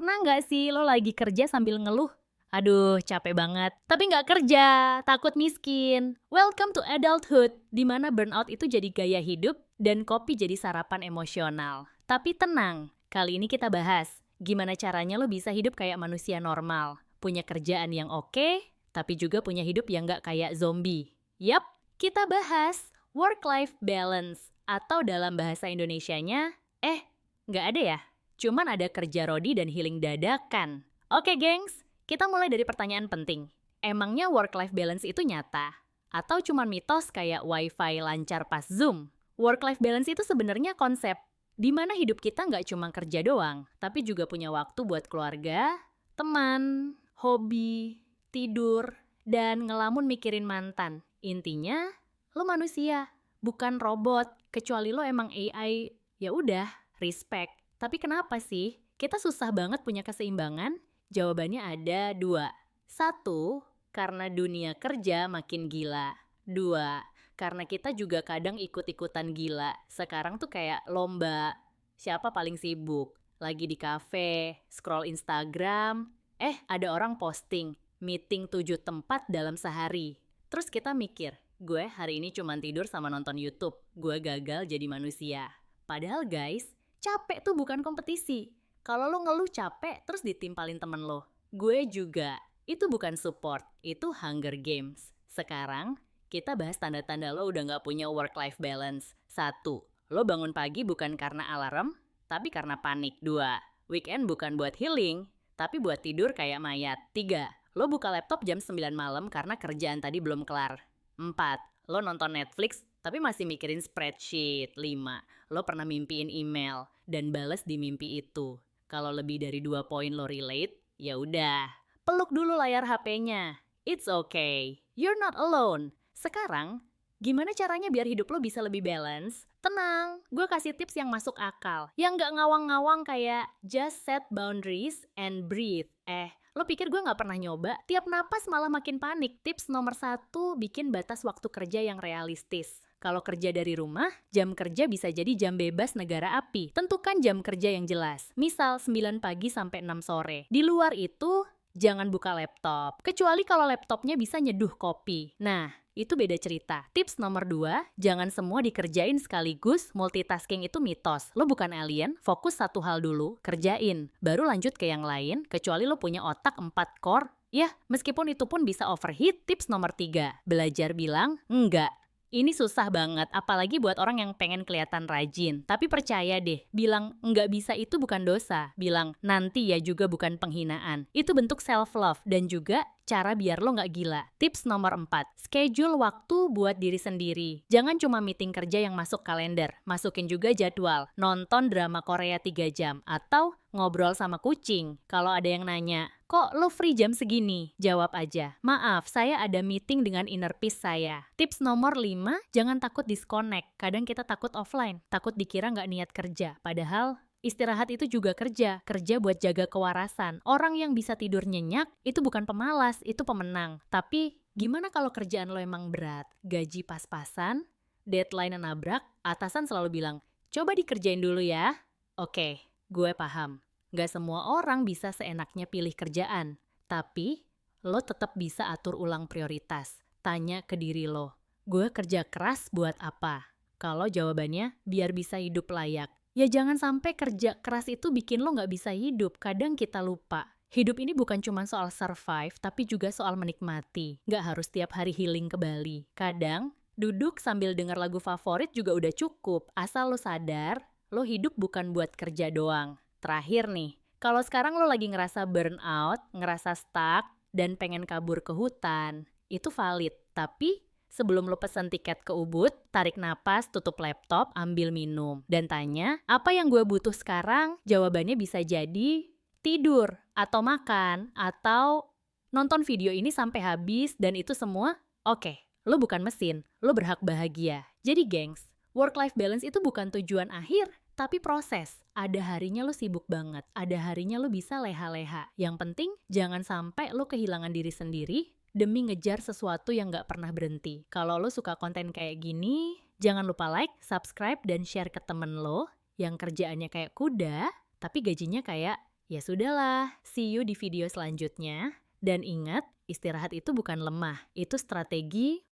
Pernah nggak sih lo lagi kerja sambil ngeluh? Aduh, capek banget. Tapi nggak kerja, takut miskin. Welcome to adulthood, di mana burnout itu jadi gaya hidup dan kopi jadi sarapan emosional. Tapi tenang, kali ini kita bahas gimana caranya lo bisa hidup kayak manusia normal. Punya kerjaan yang oke, tapi juga punya hidup yang nggak kayak zombie. Yap, kita bahas work-life balance. Atau dalam bahasa Indonesianya, nggak ada ya? Cuman ada kerja rodi dan healing dadakan. Oke gengs, kita mulai dari pertanyaan penting. Emangnya work-life balance itu nyata? Atau cuma mitos kayak wifi lancar pas Zoom? Work-life balance itu sebenarnya konsep di mana hidup kita nggak cuma kerja doang, tapi juga punya waktu buat keluarga, teman, hobi, tidur, dan ngelamun mikirin mantan. Intinya, lo manusia, bukan robot. Kecuali lo emang AI, ya udah, respect. Tapi kenapa sih kita susah banget punya keseimbangan? Jawabannya ada 2. 1, karena dunia kerja makin gila. 2, karena kita juga kadang ikut-ikutan gila. Sekarang tuh kayak lomba, siapa paling sibuk? Lagi di kafe, scroll Instagram, ada orang posting, meeting 7 tempat dalam sehari. Terus kita mikir, gue hari ini cuma tidur sama nonton YouTube, gue gagal jadi manusia. Padahal guys, capek tuh bukan kompetisi. Kalau lo ngeluh capek, terus ditimpalin temen lo. Gue juga. Itu bukan support, itu Hunger Games. Sekarang, kita bahas tanda-tanda lo udah gak punya work-life balance. 1, lo bangun pagi bukan karena alarm, tapi karena panik. 2, weekend bukan buat healing, tapi buat tidur kayak mayat. 3, lo buka laptop jam 9 malam karena kerjaan tadi belum kelar. 4, lo nonton Netflix tapi masih mikirin spreadsheet. 5, lo pernah mimpiin email dan bales di mimpi itu. Kalau lebih dari 2 poin lo relate, ya udah, peluk dulu layar HP-nya. It's okay, you're not alone. Sekarang, gimana caranya biar hidup lo bisa lebih balance? Tenang, gue kasih tips yang masuk akal, yang gak ngawang-ngawang kayak just set boundaries and breathe. Lo pikir gue gak pernah nyoba? Tiap napas malah makin panik. Tips nomor 1, bikin batas waktu kerja yang realistis. Kalau kerja dari rumah, jam kerja bisa jadi jam bebas negara api. Tentukan jam kerja yang jelas. Misal 9 pagi sampai 6 sore. Di luar itu, jangan buka laptop. Kecuali kalau laptopnya bisa nyeduh kopi. Nah, itu beda cerita. Tips nomor 2, jangan semua dikerjain sekaligus. Multitasking itu mitos. Lo bukan alien, fokus satu hal dulu, kerjain. Baru lanjut ke yang lain, kecuali lo punya otak 4 core. Ya, meskipun itu pun bisa overheat. Tips nomor 3, belajar bilang enggak. Ini susah banget, apalagi buat orang yang pengen kelihatan rajin. Tapi percaya deh, bilang nggak bisa itu bukan dosa. Bilang nanti ya juga bukan penghinaan. Itu bentuk self-love dan juga cara biar lo nggak gila. Tips nomor 4, schedule waktu buat diri sendiri. Jangan cuma meeting kerja yang masuk kalender. Masukin juga jadwal. Nonton drama Korea 3 jam. Atau ngobrol sama kucing. Kalau ada yang nanya, kok lo free jam segini? Jawab aja, maaf, saya ada meeting dengan inner peace saya. Tips nomor 5, jangan takut disconnect. Kadang kita takut offline, takut dikira nggak niat kerja. Padahal istirahat itu juga kerja buat jaga kewarasan. Orang yang bisa tidur nyenyak, itu bukan pemalas, itu pemenang. Tapi gimana kalau kerjaan lo emang berat? Gaji pas-pasan, deadline nabrak, atasan selalu bilang, coba dikerjain dulu ya. Oke, gue paham. Gak semua orang bisa seenaknya pilih kerjaan. Tapi, lo tetap bisa atur ulang prioritas. Tanya ke diri lo, gue kerja keras buat apa? Kalau jawabannya, biar bisa hidup layak. Ya jangan sampai kerja keras itu bikin lo gak bisa hidup. Kadang kita lupa. Hidup ini bukan cuma soal survive, tapi juga soal menikmati. Gak harus tiap hari healing ke Bali. Kadang, duduk sambil denger lagu favorit juga udah cukup. Asal lo sadar, lo hidup bukan buat kerja doang. Terakhir nih, kalau sekarang lo lagi ngerasa burnout, ngerasa stuck, dan pengen kabur ke hutan, itu valid. Tapi sebelum lo pesan tiket ke Ubud, tarik napas, tutup laptop, ambil minum, dan tanya, apa yang gue butuh sekarang? Jawabannya bisa jadi tidur, atau makan, atau nonton video ini sampai habis, dan itu semua, oke, lo bukan mesin, lo berhak bahagia. Jadi gengs, work-life balance itu bukan tujuan akhir, tapi proses. Ada harinya lo sibuk banget, ada harinya lo bisa leha-leha. Yang penting, jangan sampai lo kehilangan diri sendiri demi ngejar sesuatu yang gak pernah berhenti. Kalau lo suka konten kayak gini, jangan lupa like, subscribe, dan share ke temen lo yang kerjaannya kayak kuda, tapi gajinya kayak Ya sudahlah, see you di video selanjutnya. Dan ingat, istirahat itu bukan lemah, itu strategi